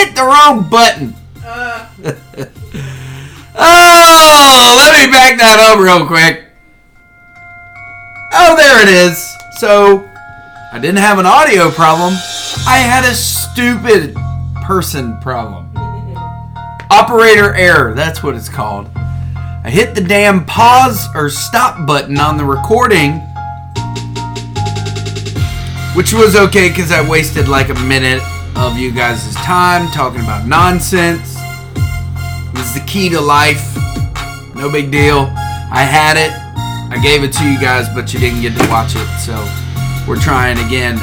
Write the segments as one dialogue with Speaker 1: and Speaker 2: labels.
Speaker 1: hit the wrong button. Oh, let me back that up real quick. Oh, there it is. So, I didn't have an audio problem. I had a stupid person problem. Operator error, that's what it's called. I hit the damn pause or stop button on the recording, which was okay because I wasted like a minute of you guys' time talking about nonsense. It was the key to life. No big deal. I had it. I gave it to you guys, but you didn't get to watch it. So we're trying again.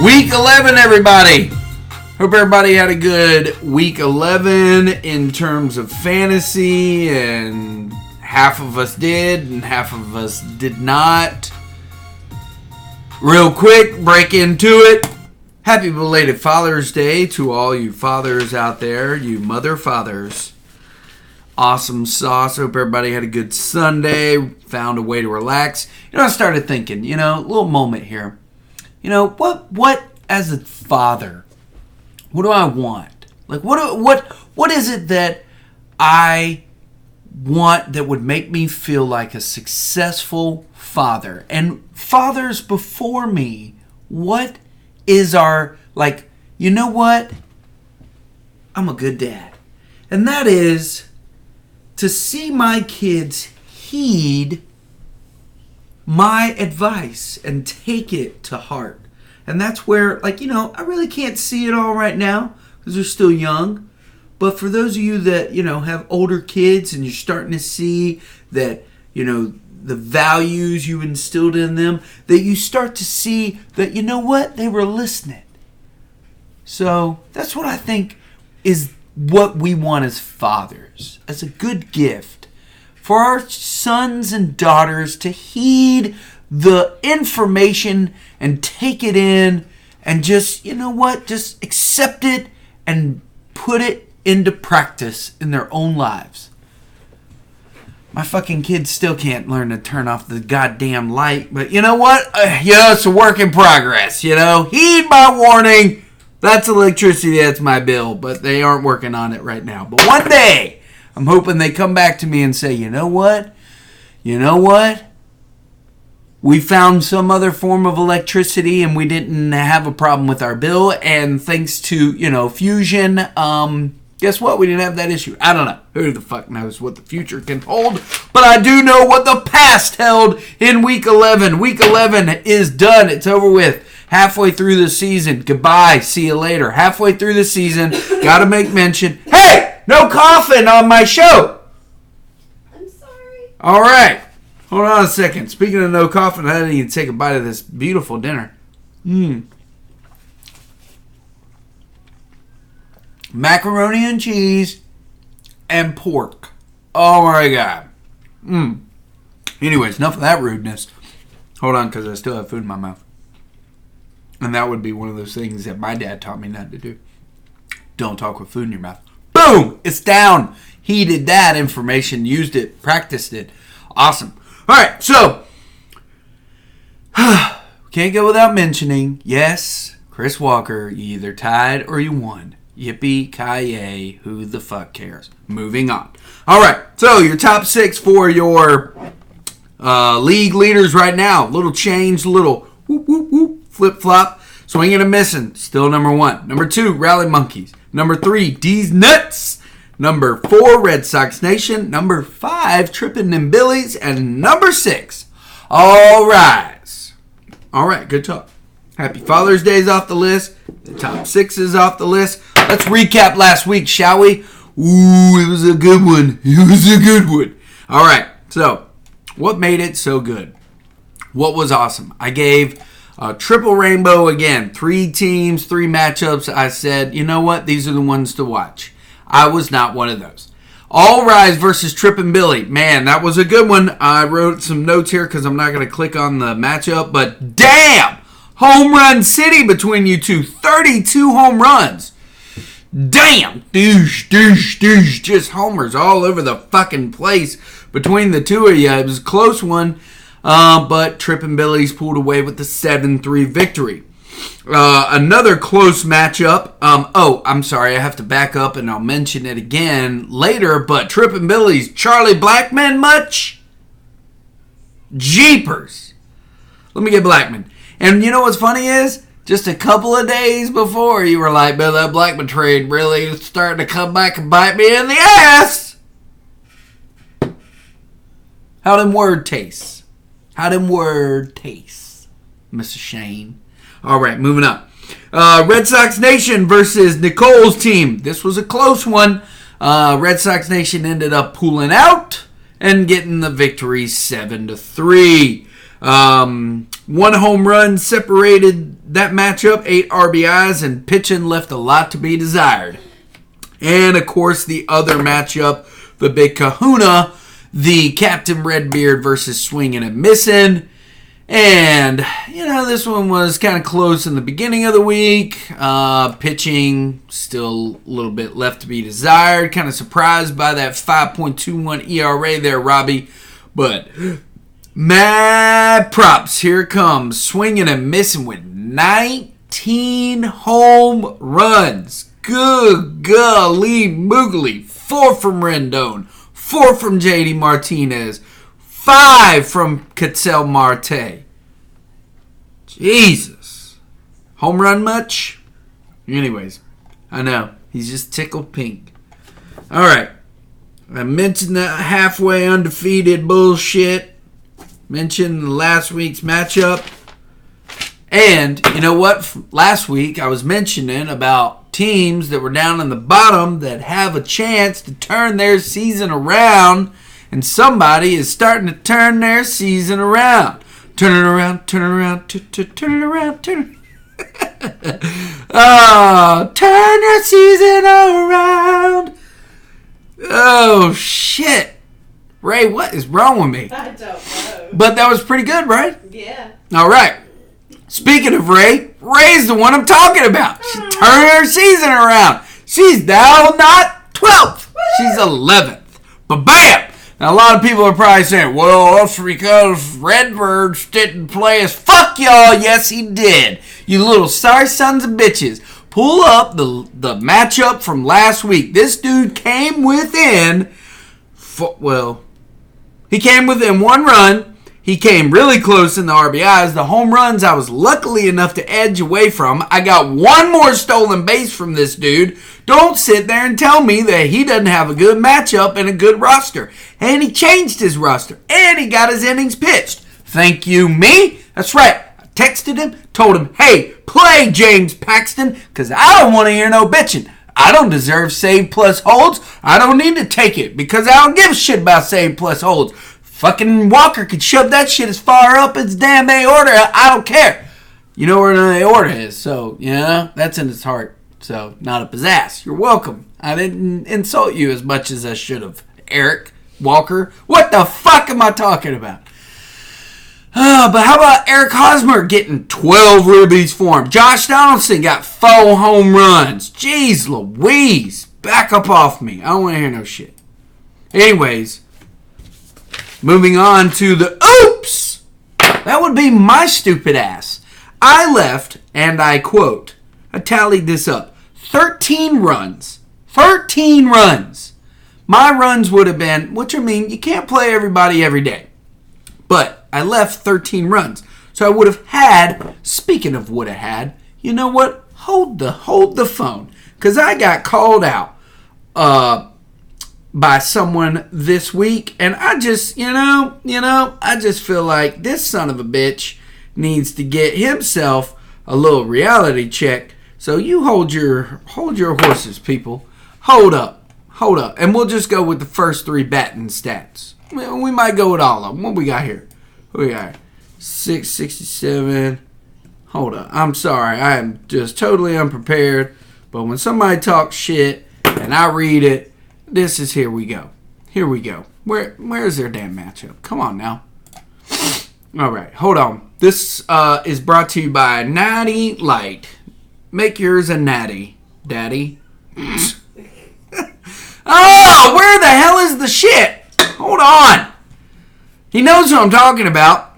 Speaker 1: Week 11, everybody. Hope everybody had a good week 11 in terms of fantasy. And half of us did and half of us did not. Real quick, break into it. Happy belated Father's Day to all you fathers out there, you mother fathers. Awesome sauce. Hope everybody had a good Sunday, found a way to relax. I started thinking, a little moment here. What as a father, what do I want? Like, what is it that I want that would make me feel like a successful father? And fathers before me, what is our, like, you know what? I'm a good dad. And that is to see my kids heed my advice and take it to heart. And that's where, I really can't see it all right now because they're still young. But for those of you that, have older kids and you're starting to see that, the values you instilled in them, that you start to see that, they were listening. So that's what I think is what we want as fathers, as a good gift for our sons and daughters to heed the information and take it in and just, just accept it and put it into practice in their own lives. My fucking kids still can't learn to turn off the goddamn light, but you know what? It's a work in progress, Heed my warning. That's electricity, that's my bill, but they aren't working on it right now. But one day, I'm hoping they come back to me and say, you know what? We found some other form of electricity and we didn't have a problem with our bill. And thanks to, fusion, guess what? We didn't have that issue. I don't know. Who the fuck knows what the future can hold? But I do know what the past held in Week 11. Week 11 is done. It's over with. Halfway through the season. Goodbye. See you later. Halfway through the season. Gotta make mention. Hey! No coughing on my show!
Speaker 2: I'm sorry.
Speaker 1: All right. Hold on a second. Speaking of no coughing, I didn't even take a bite of this beautiful dinner. Macaroni and cheese and pork. Oh my God. Anyways, enough of that rudeness. Hold on, because I still have food in my mouth. And that would be one of those things that my dad taught me not to do. Don't talk with food in your mouth. Boom! It's down. He did that information, used it, practiced it. Awesome. All right, so can't go without mentioning, yes, Chris Walker, you either tied or you won. Yippee-ki-yay, who the fuck cares? Moving on. All right, so your top 6 for your league leaders right now. Little change, little whoop, whoop, whoop, flip-flop. Swinging and missing, still number 1. Number 2, Rally Monkeys. Number 3, D's Nuts. Number 4, Red Sox Nation. Number 5, Trippin' Them Billies. And number 6, All Rise. All right, good talk. Happy Father's Day is off the list. The top 6 is off the list. Let's recap last week, shall we? Ooh, it was a good one. It was a good one. All right, so what made it so good? What was awesome? I gave a triple rainbow again. 3 teams, 3 matchups. I said, you know what? These are the ones to watch. I was not one of those. All Rise versus Trippin' Billy. Man, that was a good one. I wrote some notes here because I'm not going to click on the matchup. But damn! Home run city between you two. 32 home runs. Damn! Douche, douche, douche. Just homers all over the fucking place between the two of you. It was a close one. But Trippin' Billy's pulled away with the 7-3 victory. Another close matchup. I'm sorry. I have to back up and I'll mention it again later. But Trippin' Billy's Charlie Blackman much? Jeepers. Let me get Blackman. And you know what's funny is? Just a couple of days before, you were like, man, that Blackman trade really is starting to come back and bite me in the ass. How them word tastes? Mr. Shane? All right, moving up. Red Sox Nation versus Nicole's team. This was a close one. Red Sox Nation ended up pulling out and getting the victory 7-3. One home run separated that matchup, 8 RBIs, and pitching left a lot to be desired. And, of course, the other matchup, the big kahuna, the Captain Redbeard versus Swinging and Missing. And, this one was kind of close in the beginning of the week. Pitching, still a little bit left to be desired. Kind of surprised by that 5.21 ERA there, Robbie. But mad props. Here it comes. Swinging and Missing with 19 home runs. Good golly moogly. 4 from Rendon. 4 from JD Martinez. 5 from Ketel Marte. Jesus. Home run much? Anyways, I know. He's just tickled pink. All right. I mentioned that halfway undefeated bullshit. Mentioned last week's matchup. And you know what? Last week I was mentioning about teams that were down in the bottom that have a chance to turn their season around. And somebody is starting to turn their season around. Turn it around, turn it around, turn it around, turn it. Oh, turn your season around. Oh, shit. Ray, what is wrong with me?
Speaker 2: I don't know.
Speaker 1: But that was pretty good, right?
Speaker 2: Yeah.
Speaker 1: All right. Speaking of Ray, Ray's the one I'm talking about. She turned her season around. She's now not 12th. She's 11th. Ba-bam! Now, a lot of people are probably saying, well, that's because Redbirds didn't play as fuck y'all. Yes, he did. You little sorry sons of bitches. Pull up the matchup from last week. This dude came within, he came within 1 run. He came really close in the RBIs. The home runs I was luckily enough to edge away from. I got 1 more stolen base from this dude. Don't sit there and tell me that he doesn't have a good matchup and a good roster. And he changed his roster. And he got his innings pitched. Thank you, me. That's right. I texted him, told him, hey, play James Paxton, because I don't want to hear no bitching. I don't deserve save plus holds. I don't need to take it because I don't give a shit about save plus holds. Fucking Walker could shove that shit as far up as damn aorta. I don't care. You know where the aorta is, so, that's in his heart. So, not up his ass. You're welcome. I didn't insult you as much as I should have. Eric Walker. What the fuck am I talking about? But how about Eric Hosmer getting 12 ribbies for him? Josh Donaldson got 4 home runs. Jeez Louise. Back up off me. I don't want to hear no shit. Anyways, moving on to the oops. That would be my stupid ass. I left, and I quote, I tallied this up, 13 runs. 13 runs. My runs would have been, you can't play everybody every day. But I left 13 runs. So I would have had, speaking of would have had, you know what? Hold the phone. Because I got called out by someone this week. And I just, I just feel like this son of a bitch needs to get himself a little reality check. So you hold your horses, people. Hold up. And we'll just go with the first 3 batting stats. We might go with all of them. What we got here? 667. Hold up. I'm sorry. I am just totally unprepared. But when somebody talks shit and I read it, this is here we go. Where's their damn matchup? Come on now. All right. Hold on. This is brought to you by Natty Light. Make yours a natty, daddy. Oh, where the hell is the shit? Hold on. He knows who I'm talking about.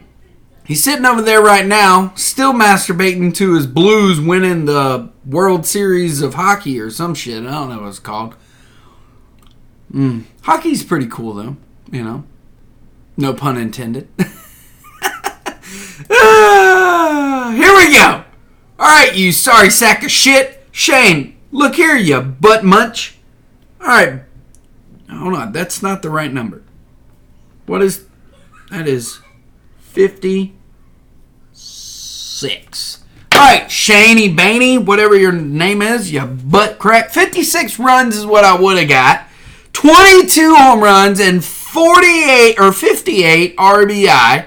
Speaker 1: He's sitting over there right now, still masturbating to his Blues winning the World Series of Hockey or some shit. I don't know what it's called. Hockey's pretty cool, though. You know. No pun intended. Here we go. All right, you sorry sack of shit. Shane, look here, you butt munch. All right. Hold on. That's not the right number. What is... That is 56. All right, Shaney Baney, whatever your name is, you butt crack. 56 runs is what I would have got. 22 home runs and 48 or 58 RBI.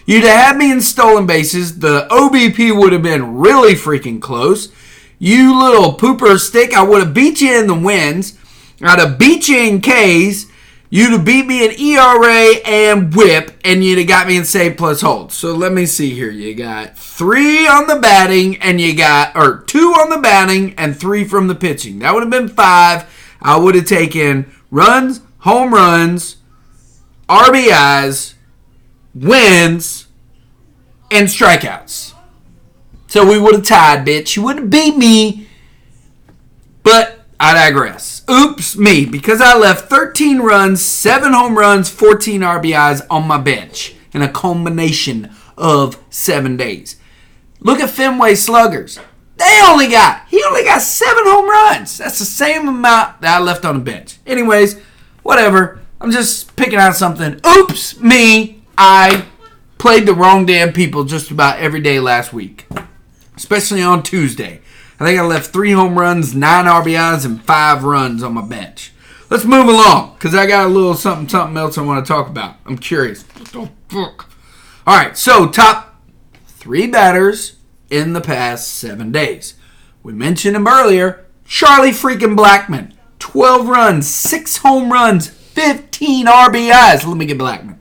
Speaker 1: You'd have had me in stolen bases. The OBP would have been really freaking close. You little pooper stick, I would have beat you in the wins. I'd have beat you in Ks. You'd have beat me in ERA and whip, and you'd have got me in save plus hold. So let me see here. You got 3 on the batting, and you got, or 2 on the batting and 3 from the pitching. That would have been 5. I would have taken runs, home runs, RBIs, wins, and strikeouts. So we would have tied, bitch. You would have beat me, but I digress. Oops, me, because I left 13 runs, 7 home runs, 14 RBIs on my bench in a combination of 7 days. Look at Fenway Sluggers. He only got 7 home runs. That's the same amount that I left on the bench. Anyways, whatever. I'm just picking out something. Oops, me. I played the wrong damn people just about every day last week, especially on Tuesday. I think I left 3 home runs, 9 RBIs, and 5 runs on my bench. Let's move along, because I got a little something else I want to talk about. I'm curious. What the fuck? All right, so top 3 batters in the past 7 days. We mentioned him earlier. Charlie freaking Blackmon. 12 runs, 6 home runs, 15 RBIs. Let me get Blackmon.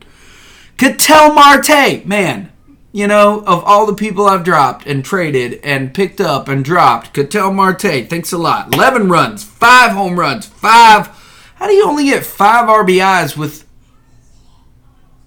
Speaker 1: Ketel Marte. Man, you know, of all the people I've dropped and traded and picked up and dropped, Ketel Marte, thanks a lot. 11 runs, 5 home runs, 5. How do you only get 5 RBIs with...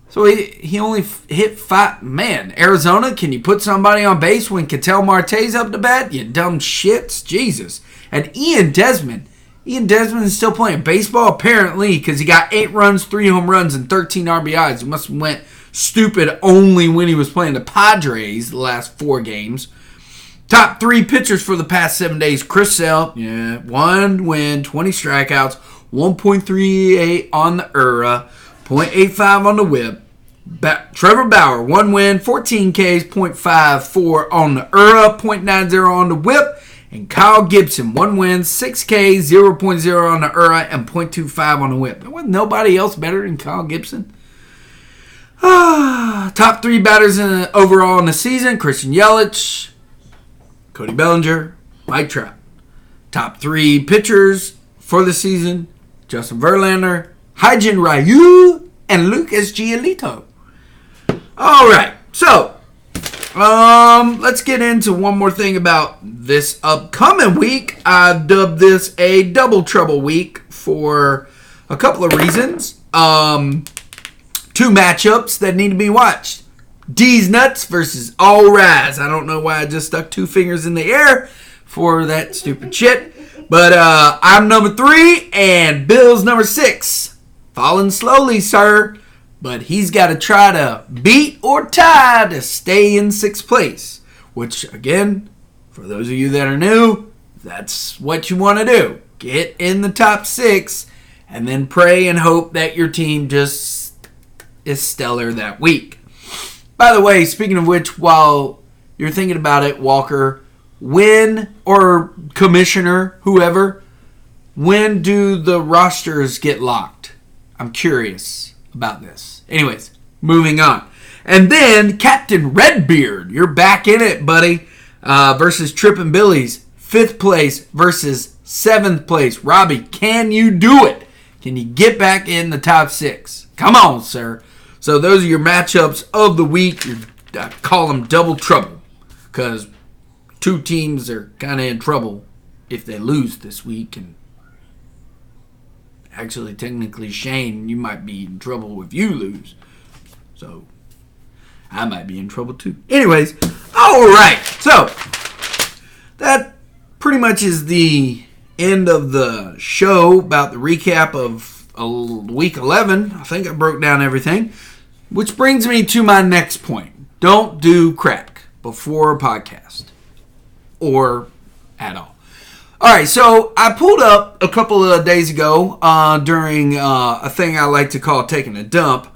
Speaker 1: So he only hit 5. Man, Arizona, can you put somebody on base when Ketel Marte's up to bat? You dumb shits. Jesus. And Ian Desmond. Ian Desmond is still playing baseball, apparently, because he got 8 runs, 3 home runs, and 13 RBIs. He must have went stupid only when he was playing the Padres the last 4 games. Top 3 pitchers for the past 7 days. Chris Sale, 1 win, 20 strikeouts, 1.38 on the ERA, 0.85 on the WHIP. Trevor Bauer, 1 win, 14 Ks, 0.54 on the ERA, 0.90 on the WHIP. And Kyle Gibson, 1 win, 6 Ks, 0.0 on the ERA, and 0.25 on the WHIP. There was nobody else better than Kyle Gibson. Top 3 batters overall in the season. Christian Yelich, Cody Bellinger, Mike Trout. Top 3 pitchers for the season. Justin Verlander, Hyun-Jin Ryu, and Lucas Giolito. All right, so let's get into one more thing about this upcoming week. I've dubbed this a double trouble week for a couple of reasons. 2 matchups that need to be watched. D's Nuts versus All Rise. I don't know why I just stuck 2 fingers in the air for that stupid shit. But I'm number 3 and Bill's number 6. Falling slowly, sir. But he's got to try to beat or tie to stay in 6th place. Which, again, for those of you that are new, that's what you want to do. Get in the top 6 and then pray and hope that your team just is stellar that week. By the way, speaking of which, while you're thinking about it, Walker, when, or commissioner, whoever, when do the rosters get locked? I'm curious about this. Anyways, moving on. And then Captain Redbeard, you're back in it, buddy, versus Trippin' Billy's 5th place versus 7th place. Robbie, can you do it? Can you get back in the top 6? Come on, sir. So those are your matchups of the week. I call them double trouble because 2 teams are kind of in trouble if they lose this week. And actually, technically, Shane, you might be in trouble if you lose. So I might be in trouble too. Anyways, all right. So that pretty much is the end of the show about the recap of week 11. I think I broke down everything, which brings me to my next point. Don't do crack before a podcast or at all. All right, so I pulled up a couple of days ago during a thing I like to call taking a dump.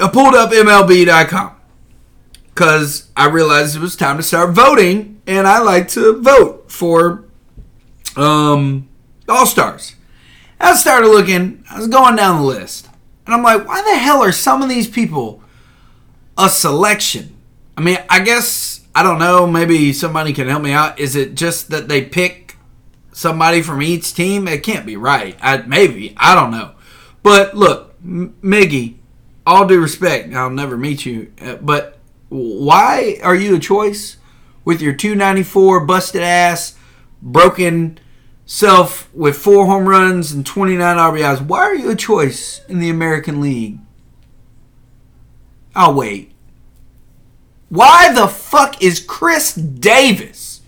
Speaker 1: I pulled up MLB.com because I realized it was time to start voting, and I like to vote for All-Stars. I started looking, I was going down the list, and I'm like, why the hell are some of these people a selection? I mean, I guess, I don't know, maybe somebody can help me out. Is it just that they pick somebody from each team? It can't be right. I don't know. But look, Miggy, all due respect, I'll never meet you, but why are you a choice with your 294 busted ass, broken self with 4 home runs and 29 RBIs? Why are you a choice in the American League? I'll wait. Why the fuck is Chris Davis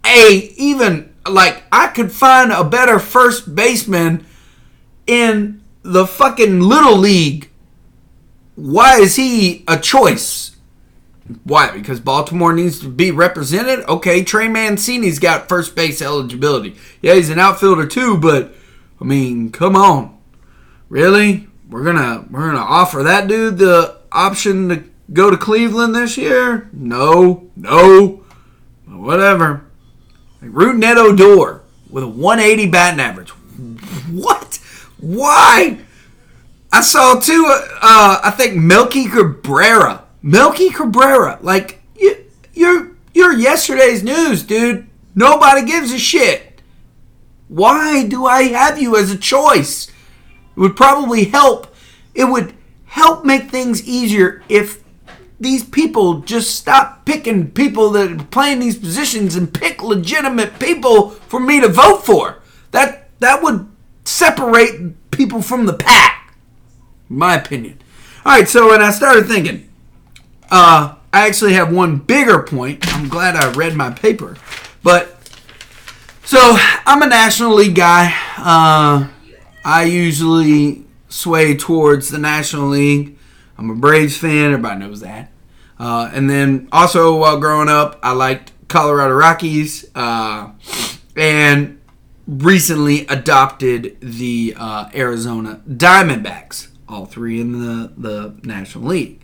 Speaker 1: I could find a better first baseman in the fucking Little League. Why is he a choice? Why? Because Baltimore needs to be represented? Okay, Trey Mancini's got first base eligibility. Yeah, he's an outfielder too, but I mean, come on. Really? We're gonna offer that dude the option to go to Cleveland this year? No. Whatever. Like Rougned Odor with a 180 batting average. What? Why? I saw too, I think Melky Cabrera. Like, you're yesterday's news, dude. Nobody gives a shit. Why do I have you as a choice? It would probably help. It would help make things easier if these people just stop picking people that are playing these positions and pick legitimate people for me to vote for. That would separate people from the pack, in my opinion. All right, so when I started thinking, I actually have one bigger point. I'm glad I read my paper. But, so, I'm a National League guy. I usually sway towards the National League. I'm a Braves fan. Everybody knows that. And then, also, while growing up, I liked Colorado Rockies. And recently adopted the Arizona Diamondbacks. All three in the National League.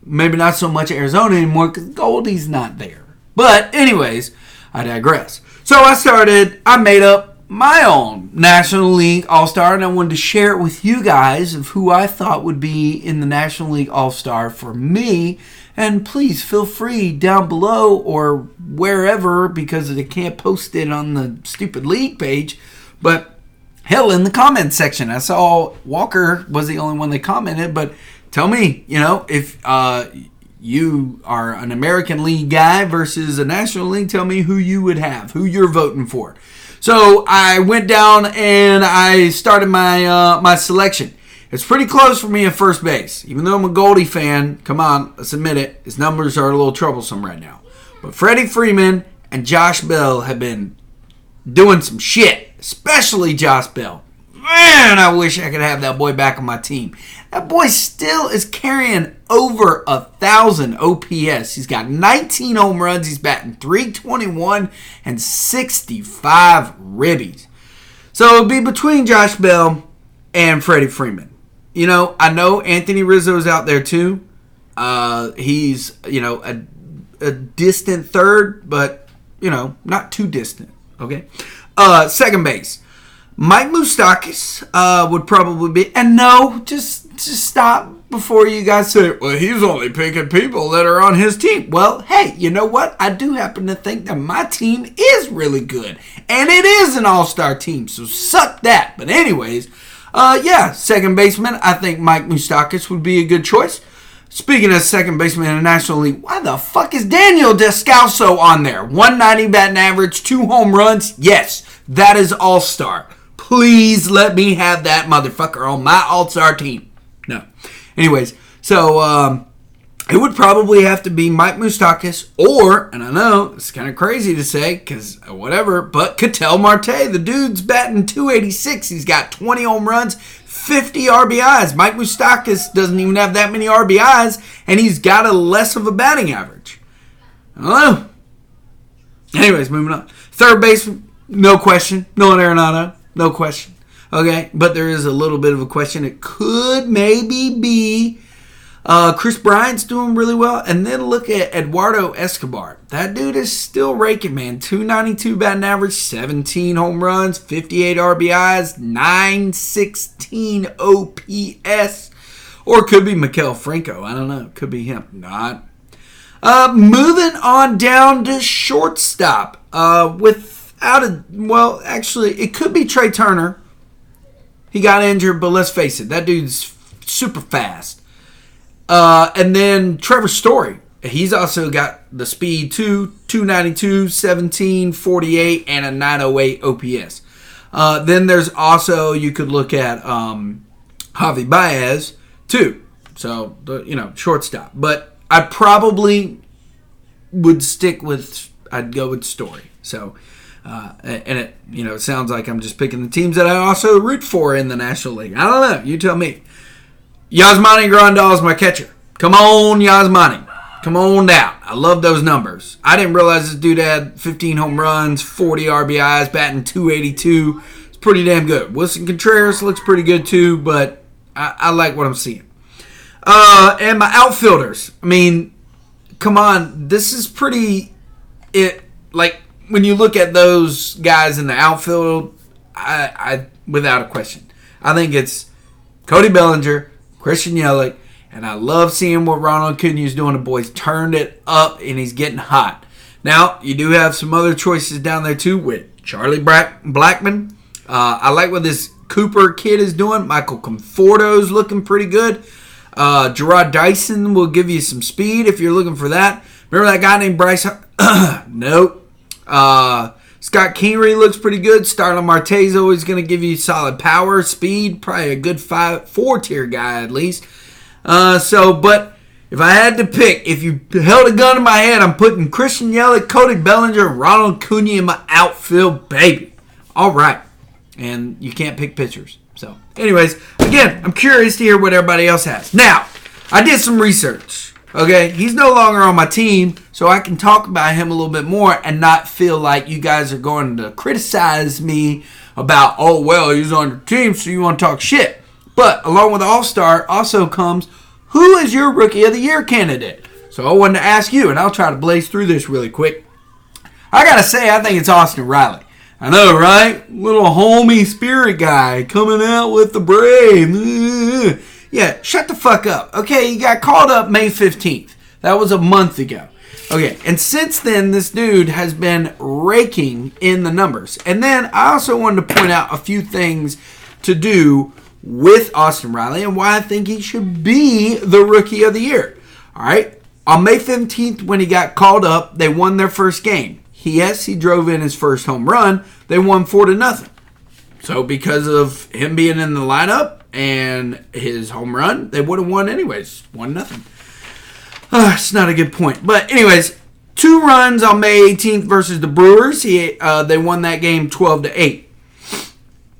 Speaker 1: Maybe not so much Arizona anymore because Goldie's not there. But anyways, I digress. So I made up my own National League All-Star, and I wanted to share it with you guys of who I thought would be in the National League All-Star for me. And please feel free down below or wherever, because I can't post it on the stupid league page, but hell, in the comments section. I saw Walker was the only one that commented, but tell me, if you are an American League guy versus a National League, tell me who you would have, who you're voting for. So I went down and I started my selection. It's pretty close for me at first base. Even though I'm a Goldie fan, come on, let's admit it, his numbers are a little troublesome right now. But Freddie Freeman and Josh Bell have been doing some shit, especially Josh Bell. Man, I wish I could have that boy back on my team. That boy still is carrying over 1,000 OPS. He's got 19 home runs. He's batting .321 and 65 ribbies. So it'll be between Josh Bell and Freddie Freeman. I know Anthony Rizzo's out there too. He's, a distant third, but, not too distant. Okay. Second base. Mike Moustakas would probably be, and no, just stop before you guys say, well, he's only picking people that are on his team. Well, hey, you know what? I do happen to think that my team is really good, and it is an all-star team, so suck that. But anyways, second baseman, I think Mike Moustakas would be a good choice. Speaking of second baseman in the National League, why the fuck is Daniel Descalso on there? 190 batting average, 2 home runs. Yes, that is all-star. Please let me have that motherfucker on my all-star team. No. Anyways, So it would probably have to be Mike Moustakas or, and I know it's kind of crazy to say because whatever, but Ketel Marte. The dude's batting .286. He's got 20 home runs, 50 RBIs. Mike Moustakas doesn't even have that many RBIs, and he's got a less of a batting average. I don't know. Anyways, moving on. Third base, no question. Nolan Arenado, no question. Okay, but there is a little bit of a question. It could maybe be Chris Bryant's doing really well. And then look at Eduardo Escobar. That dude is still raking, man. .292 batting average, 17 home runs, 58 RBIs, .916 OPS. Or it could be Maikel Franco. I don't know. It could be him. Not. Moving on down to shortstop. Actually, it could be Trey Turner. He got injured, but let's face it. That dude's super fast. And then Trevor Story. He's also got the speed too. .292, 17, 48, and a .908 OPS. Then there's also, you could look at Javi Baez too. So, shortstop. But I probably would I'd go with Story. So, and it sounds like I'm just picking the teams that I also root for in the National League. I don't know. You tell me. Yasmani Grandal is my catcher. Come on, Yasmani. Come on down. I love those numbers. I didn't realize this dude had 15 home runs, 40 RBIs, batting .282. It's pretty damn good. Wilson Contreras looks pretty good too, but I like what I'm seeing. And my outfielders. I mean, come on. This is pretty... when you look at those guys in the outfield, I without a question, I think it's Cody Bellinger, Christian Yelich, and I love seeing what Ronald Acuna is doing. The boys turned it up, and he's getting hot. Now, you do have some other choices down there, too, with Charlie Blackmon. I like what this Cooper kid is doing. Michael Conforto's looking pretty good. Gerard Dyson will give you some speed if you're looking for that. Remember that guy named Bryce? Nope. Scott Kingery looks pretty good. Starlin Marte is always going to give you solid power, speed, probably a good 4-tier guy at least. But if I had to pick, if you held a gun in my head, I'm putting Christian Yelich, Cody Bellinger, Ronald Acuna in my outfield, baby. All right. And you can't pick pitchers. So, anyways, again, I'm curious to hear what everybody else has. Now, I did some research. Okay, he's no longer on my team, so I can talk about him a little bit more and not feel like you guys are going to criticize me about, oh, well, he's on your team, so you want to talk shit. But along with the All-Star also comes, who is your Rookie of the Year candidate? So I wanted to ask you, and I'll try to blaze through this really quick. I got to say, I think it's Austin Riley. I know, right? Little homie spirit guy coming out with the Braves. Yeah, shut the fuck up. Okay, he got called up May 15th. That was a month ago. Okay, and since then, this dude has been raking in the numbers. And then I also wanted to point out a few things to do with Austin Riley and why I think he should be the Rookie of the Year. All right, on May 15th, when he got called up, they won their first game. Yes, he drove in his first home run. They won 4-0. So because of him being in the lineup and his home run, they would have won anyways. 1-0. It's not a good point. But anyways, 2 runs on May 18th versus the Brewers. They won that game 12-8.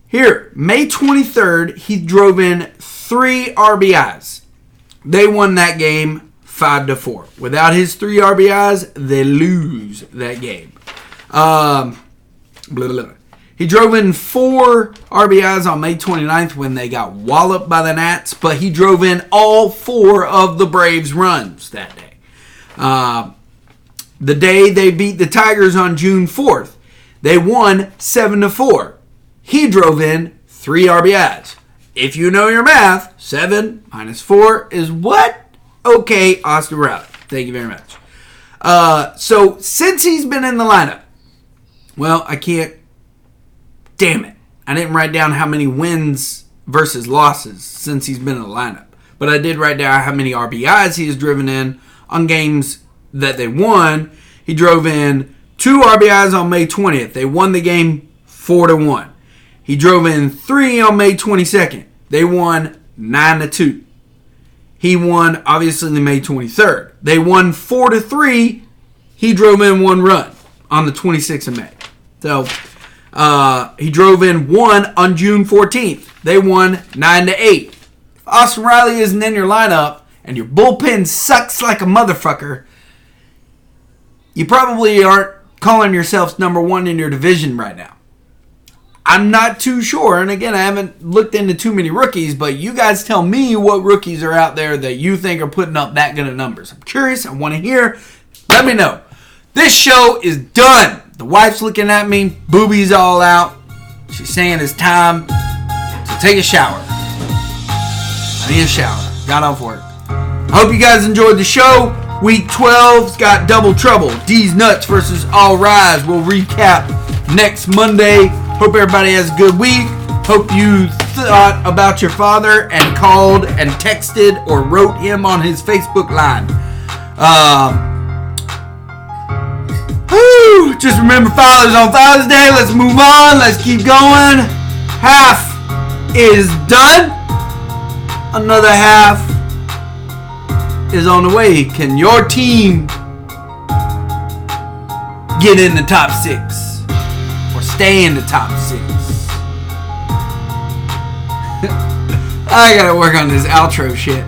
Speaker 1: Here, May 23rd, he drove in 3 RBIs. They won that game 5-4. Without his 3 RBIs, they lose that game. He drove in 4 RBIs on May 29th when they got walloped by the Nats, but he drove in all 4 of the Braves' runs that day. The day they beat the Tigers on June 4th, they won 7-4. He drove in 3 RBIs. If you know your math, 7 minus 4 is what? Okay, Austin Riley. Thank you very much. So since he's been in the lineup, well, I can't. Damn it. I didn't write down how many wins versus losses since he's been in the lineup. But I did write down how many RBIs he has driven in on games that they won. He drove in 2 RBIs on May 20th. They won the game 4-1. He drove in 3 on May 22nd. They won 9-2. He won, obviously, the May 23rd. They won 4-3. He drove in 1 run on the 26th of May. So, he drove in 1 on June 14th. They won 9-8. If Austin Riley isn't in your lineup and your bullpen sucks like a motherfucker, you probably aren't calling yourselves number 1 in your division right now. I'm not too sure, and again, I haven't looked into too many rookies, but you guys tell me what rookies are out there that you think are putting up that good of numbers. I'm curious. I want to hear. Let me know. This show is done. The wife's looking at me. Boobies all out. She's saying it's time to take a shower. I need a shower. Got off work. I hope you guys enjoyed the show. Week 12's got double trouble. D's Nuts versus All Rise. We'll recap next Monday. Hope everybody has a good week. Hope you thought about your father and called and texted or wrote him on his Facebook line. Just remember Father's on Father's Day. Let's move on. Let's keep going. Half is done. Another half is on the way. Can your team get in the top 6? Stay in the top 6. I gotta work on this outro shit.